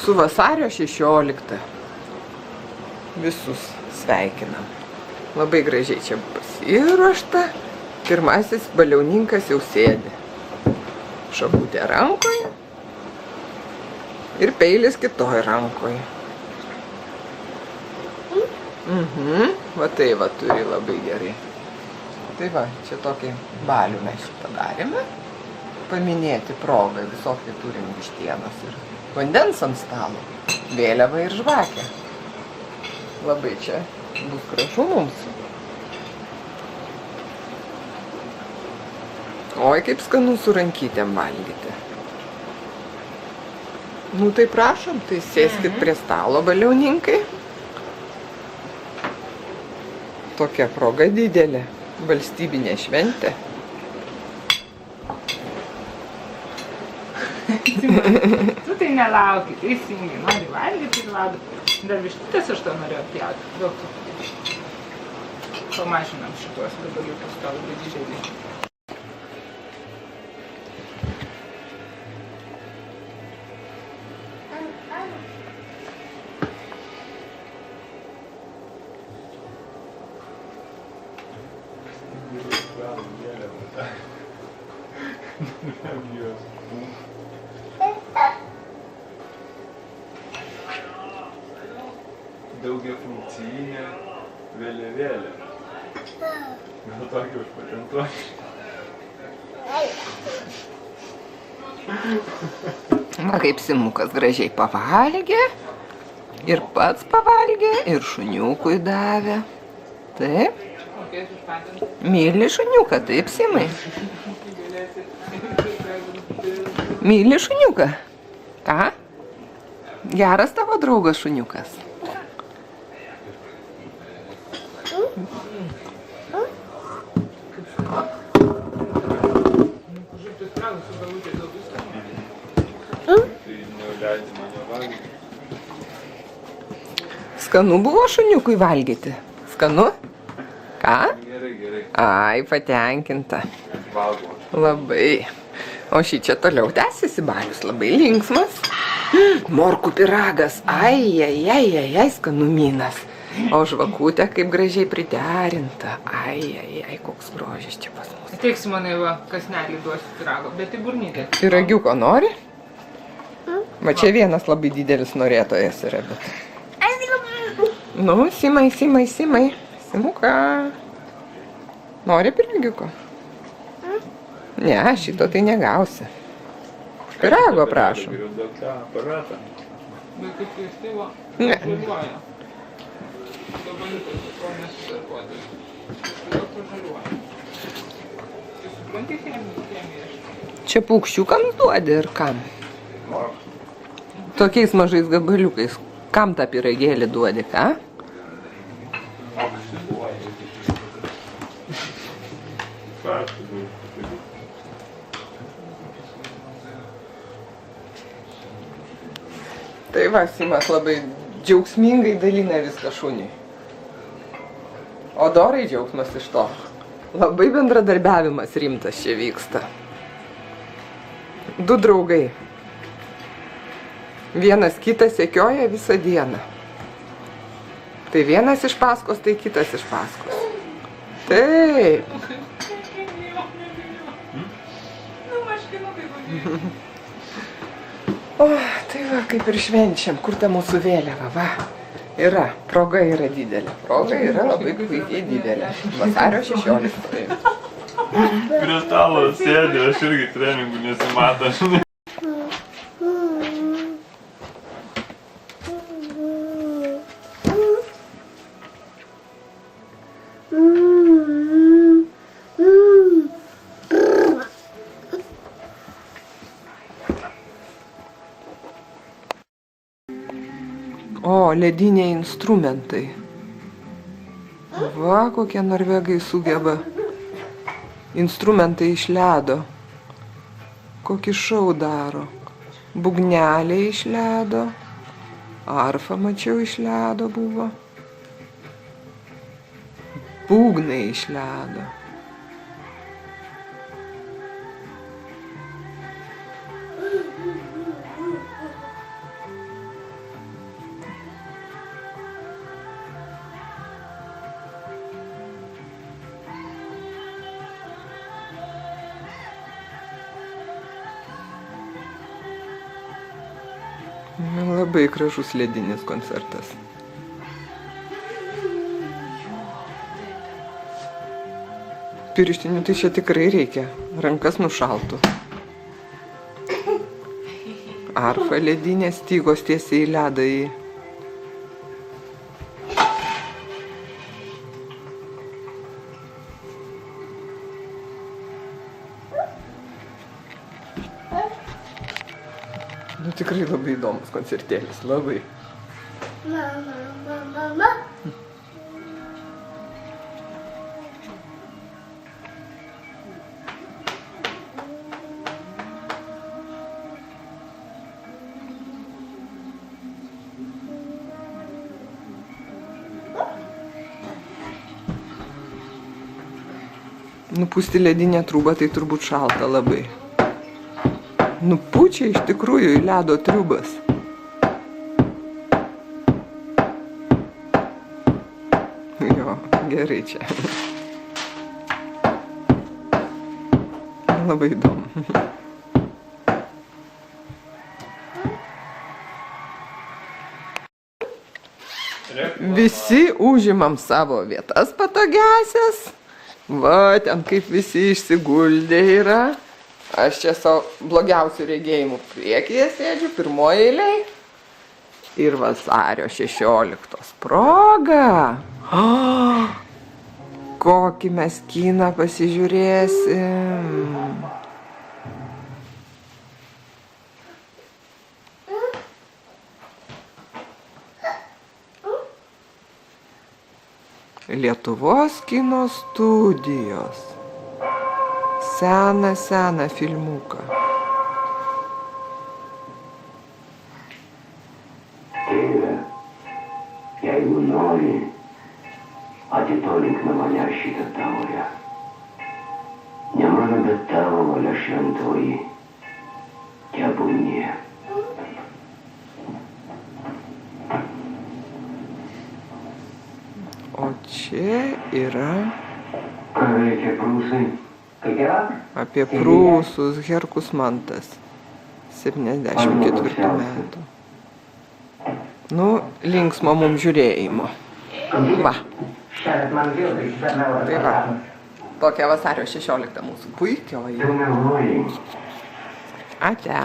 Su vasario 16. Visus sveikinam. Labai gražiai čia pasiruošta. Pirmasis baliauninkas jau sėdi. Šakutė rankoje ir peilis kitoj rankoje. Va tai va turi labai gerai. Tai va, čia tokį balių mes padarėme. Paminėti progą, visokie turim vištienos ir vandens ant stalo, vėliava ir žvakė. Labai čia bus gražu mums. Oi, kaip skanu su rankytėm valgyti. Nu tai prašom, tai sėskit prie stalo, baliauninkai. Tokia proga didelė, valstybinė šventė. Tu tai nelauki, teisingai, nori valgyti ir valgyti. Dar vištytės aš to norėjau pjauti. Daug tu. Pamažinam šituos gabaliukus, gal labai dideliai. Daugiafunkcinė vėliavėlė. Gal tokį užpatentuoti? Va kaip Simukas gražiai pavalgė. Ir pats pavalgė, ir šuniukui davė. Taip. Myli šuniuką, taip, Simai? Myli šuniuką? Ką? Geras tavo draugas šuniukas. Skanu buvo šuniukui valgyti? Skanu? Ką? Gerai. Ai, patenkinta. Valgo. Labai. O šį čia toliau tęsiasi balius, labai linksmas. Morkų pyragas, ai, skanumynas. O žvakutė kaip gražiai priderinta. Ai, koks grožis čia pas mus. Ateik, Simonai, va, kasnelį duosiu pyrago, bet į burnytę. Pyragiuko nori? Va čia vienas labai didelis norėtojas yra, bet... Nu, Simai. Simuka. Nori pyragiuko? Ne, šito tai negausi. Pyrago prašom. Geriau duok tą aparatą. Bet kaip keistai, va, Ne. žaliuoja. Gabaliukas, ko nesutarkuoti. Kodėl to žaliuoja? Tu supranti chemiją? Čia paukščiukams duodi ir kam? Tokiais mažais gabaliukais. Kam tą pyragėlį duodi, ką? Tai va, Simas labai džiaugsmingai dalina viską šuniui. O dorai džiaugsmas iš to. Labai bendradarbiavimas rimtas čia vyksta. Du draugai. Vienas kitą sekioja visą dieną. Tai vienas iš paskos, tai kitas iš paskos. Taip. O, tai va, kaip ir švenčiam, kur ta mūsų vėliava, va. Yra, proga yra didelė. Proga yra labai puikiai didelė. Vasario 16. Prie stalo sėdė, aš irgi treningų nesimato. O, lediniai instrumentai. Va, kokie norvegai sugeba. Instrumentai iš ledo. Kokį šou daro. Būgneliai iš ledo. Arfa, mačiau, iš ledo buvo. Būgnai iš ledo. Labai gražus ledinis koncertas. Pirštinių tai čia tikrai reikia, rankas nušaltų. Arfa ledinė, stygos tiesiai į ledą į. Nu, tikrai labai įdomus koncertėlis, labai. Mama. Nupūsti ledinę trūbą, tai turbūt šalta labai. Nupučia iš tikrųjų į ledo triubas. Jo, gerai čia. Labai įdomu. Visi užimam savo vietas patogiasias. Va, ten kaip visi išsiguldė yra. Aš čia savo blogiausių regėjimų priekyje sėdžiu, pirmoje eilėje. Ir vasario 16 proga. Kokį mes kiną pasižiūrėsim. Lietuvos kino studijos. Seną filmuką. Tėve, jeigu nori, atitolink nuo manęs šitą taurę. Ne mano, bet tavo valia šventoji, tebūnie. O čia yra Ką veikia prūsai? apie prūsus Herkus Mantas. 74 metų. Nu, linksmo mums žiūrėjimo. Va. Tai va. Tokia vasario 16 mūsų puikioji. Tu meluoji. Ate.